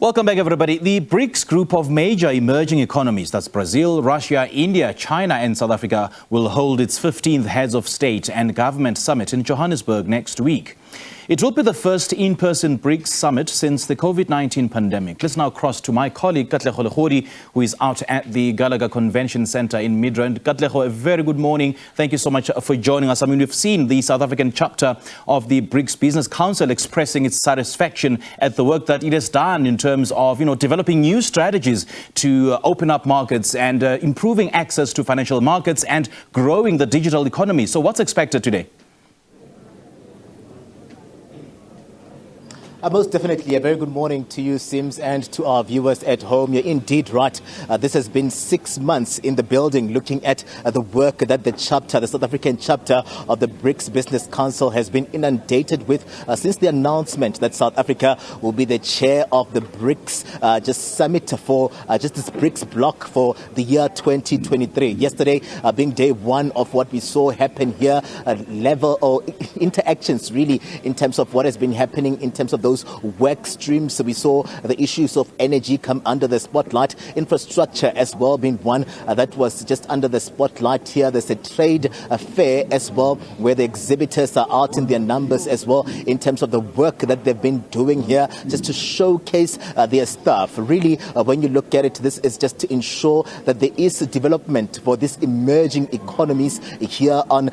Welcome back, everybody. The BRICS group of major emerging economies, that's Brazil, Russia, India, China and South Africa, will hold its 15th Heads of State and Government Summit in Johannesburg next week. It will be the first in-person BRICS summit since the COVID-19 pandemic. Let's now cross to my colleague, Katlego Legodi, who is out at the Gallagher Convention Centre in Midrand. Katlego, a very good morning. Thank you so much for joining us. I mean, we've seen the South African chapter of the BRICS Business Council expressing its satisfaction at the work that it has done in terms of, developing new strategies to open up markets and improving access to financial markets and growing the digital economy. So what's expected today? Most definitely, a very good morning to you, Sims, and to our viewers at home. You're indeed right. This has been 6 months in the building, looking at the work that the South African chapter of the BRICS Business Council has been inundated with since the announcement that South Africa will be the chair of the BRICS summit for this BRICS bloc for the year 2023. Yesterday being day one of what we saw happen here, level or interactions really in terms of what has been happening in terms of those work streams. So we saw the issues of energy come under the spotlight, infrastructure as well being one that was just under the spotlight here. There's a trade fair as well where the exhibitors are out in their numbers as well in terms of the work that they've been doing here just to showcase their stuff. Really, when you look at it, this is just to ensure that there is a development for these emerging economies here on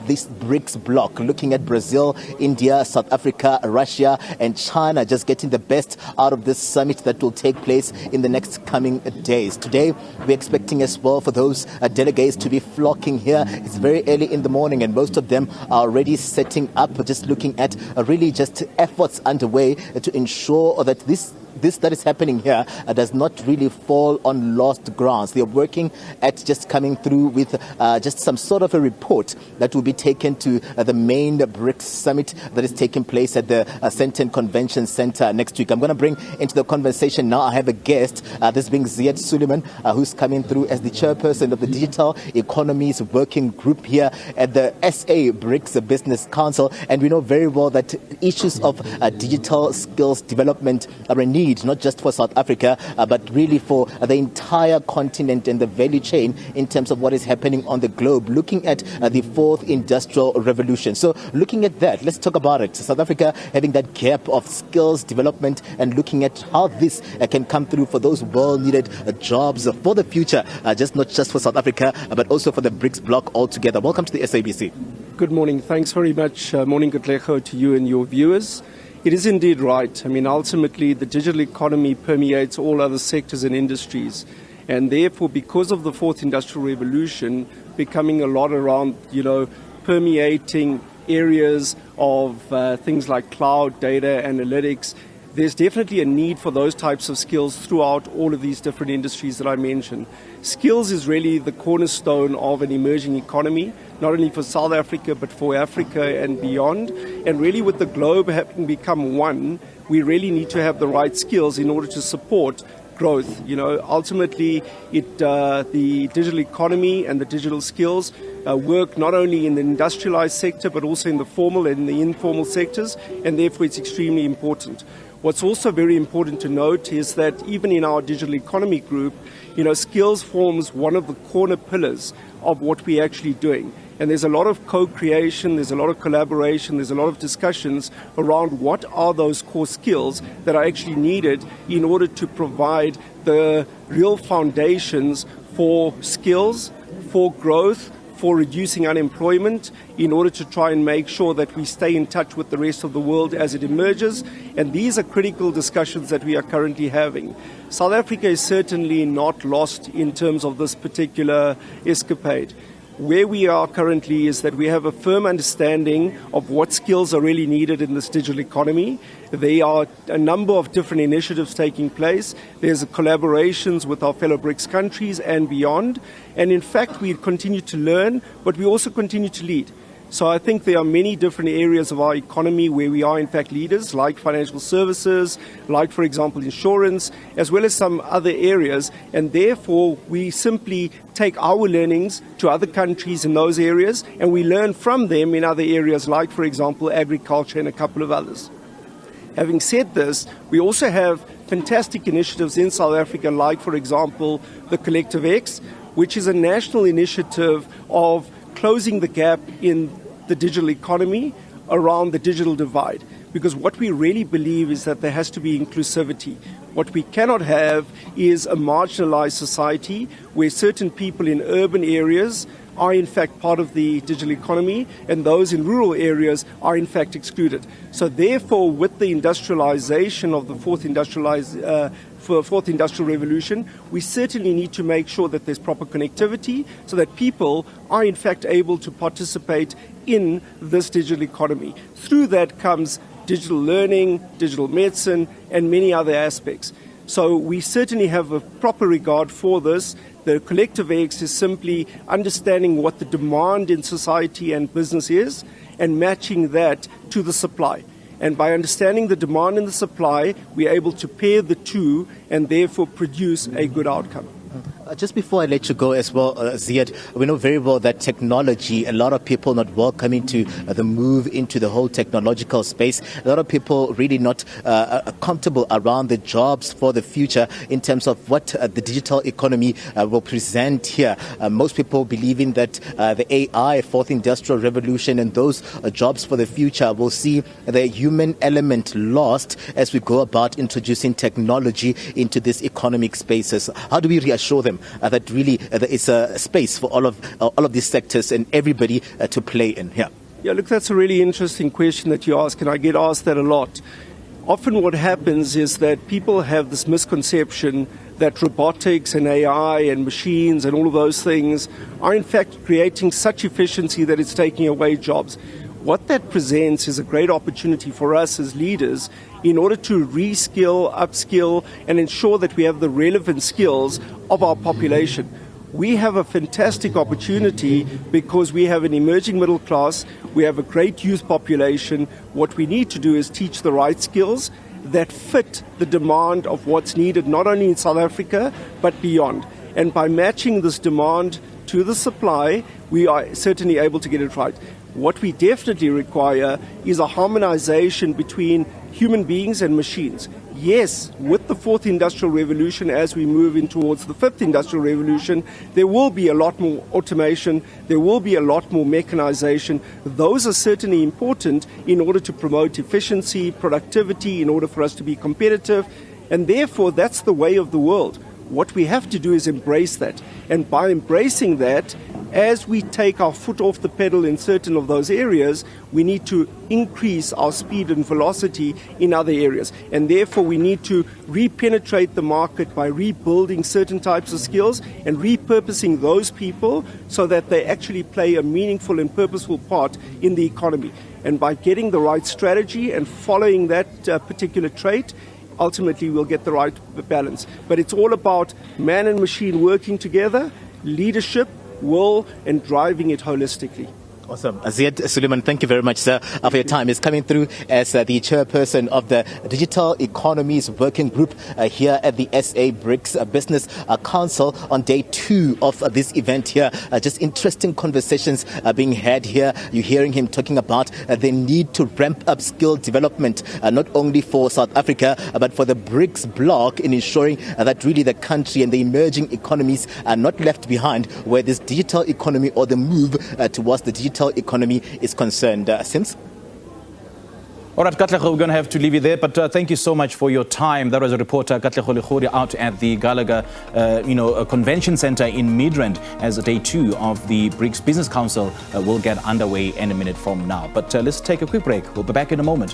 this BRICS bloc, looking at Brazil, India, South Africa, Russia and China just getting the best out of this summit that will take place in the next coming days. Today, we're expecting as well for those delegates to be flocking here. It's very early in the morning and most of them are already setting up, just looking at really just efforts underway to ensure that this that is happening here does not really fall on lost grounds. They are working at just coming through with just some sort of a report that will be taken to the main BRICS summit that is taking place at the Centre Convention Centre next week. I'm going to bring into the conversation now. I have a guest, this being Ziaad Suleman, who's coming through as the chairperson of the Digital Economies Working Group here at the SA BRICS Business Council. And we know very well that issues of digital skills development are a need, not just for South Africa, but really for the entire continent and the value chain in terms of what is happening on the globe, looking at the fourth industrial revolution. So looking at that, let's talk about it. South Africa having that gap of skills development and looking at how this can come through for those well-needed jobs for the future, not just for South Africa, but also for the BRICS bloc altogether. Welcome to the SABC. Good morning. Thanks very much. Morning, Katlego, to you and your viewers. It is indeed right. I mean, ultimately, the digital economy permeates all other sectors and industries. And therefore, because of the fourth industrial revolution becoming a lot around, permeating areas of things like cloud, data, analytics, there's definitely a need for those types of skills throughout all of these different industries that I mentioned. Skills is really the cornerstone of an emerging economy, not only for South Africa, but for Africa and beyond. And really with the globe having become one, we really need to have the right skills in order to support growth. Ultimately, the digital economy and the digital skills work not only in the industrialized sector, but also in the formal and the informal sectors, and therefore it's extremely important. What's also very important to note is that even in our digital economy group, skills forms one of the corner pillars of what we're actually doing. And there's a lot of co-creation, there's a lot of collaboration, there's a lot of discussions around what are those core skills that are actually needed in order to provide the real foundations for skills, for growth, for reducing unemployment, in order to try and make sure that we stay in touch with the rest of the world as it emerges. And these are critical discussions that we are currently having. South Africa is certainly not lost in terms of this particular escapade. Where we are currently is that we have a firm understanding of what skills are really needed in this digital economy. There are a number of different initiatives taking place. There's collaborations with our fellow BRICS countries and beyond. And in fact, we continue to learn, but we also continue to lead. So I think there are many different areas of our economy where we are in fact leaders, like financial services, like, for example, insurance, as well as some other areas. And therefore, we simply take our learnings to other countries in those areas, and we learn from them in other areas, like, for example, agriculture and a couple of others. Having said this, we also have fantastic initiatives in South Africa, like, for example, the Collective X, which is a national initiative of closing the gap in the digital economy around the digital divide. Because what we really believe is that there has to be inclusivity. What we cannot have is a marginalized society where certain people in urban areas are in fact part of the digital economy and those in rural areas are in fact excluded. So therefore, with the industrialization of the fourth industrial revolution, we certainly need to make sure that there's proper connectivity so that people are in fact able to participate in this digital economy. Through that comes digital learning, digital medicine, and many other aspects. So we certainly have a proper regard for this. The Collective X is simply understanding what the demand in society and business is and matching that to the supply. And by understanding the demand and the supply, we are able to pair the two and therefore produce a good outcome. Just before I let you go as well, Ziaad, we know very well that technology, a lot of people not welcoming to the move into the whole technological space. A lot of people really not comfortable around the jobs for the future in terms of what the digital economy will present here. Most people believing that the AI, fourth industrial revolution, and those jobs for the future will see the human element lost as we go about introducing technology into these economic spaces. How do we reassure them that really there is a space for all of these sectors and everybody to play in here? Yeah, look, that's a really interesting question that you ask, and I get asked that a lot. Often what happens is that people have this misconception that robotics and AI and machines and all of those things are in fact creating such efficiency that it's taking away jobs. What that presents is a great opportunity for us as leaders in order to reskill, upskill, and ensure that we have the relevant skills of our population. We have a fantastic opportunity because we have an emerging middle class, we have a great youth population. What we need to do is teach the right skills that fit the demand of what's needed, not only in South Africa, but beyond. And by matching this demand to the supply, we are certainly able to get it right. What we definitely require is a harmonization between human beings and machines. Yes, with the fourth industrial revolution, as we move in towards the fifth industrial revolution, there will be a lot more automation, there will be a lot more mechanization. Those are certainly important in order to promote efficiency, productivity, in order for us to be competitive, and therefore that's the way of the world. What we have to do is embrace that, and by embracing that, as we take our foot off the pedal in certain of those areas, we need to increase our speed and velocity in other areas. And therefore, we need to repenetrate the market by rebuilding certain types of skills and repurposing those people so that they actually play a meaningful and purposeful part in the economy. And by getting the right strategy and following that particular trait, ultimately we'll get the right balance. But it's all about man and machine working together, leadership, will, and driving it holistically. Awesome. Ziaad Suleman, thank you very much, sir, for your time. He's coming through as the chairperson of the Digital Economies Working Group here at the SA BRICS Business Council on day 2 of this event here. Just interesting conversations being had here. You're hearing him talking about the need to ramp up skill development, not only for South Africa, but for the BRICS bloc, in ensuring that really the country and the emerging economies are not left behind where this digital economy or the move towards the digital economy is concerned. Sims? All right, Katlego, we're going to have to leave you there, but thank you so much for your time. That was a reporter, Katlego Legodi, out at the Gallagher Convention Centre in Midrand as day 2 of the BRICS Business Council will get underway in a minute from now. But let's take a quick break. We'll be back in a moment.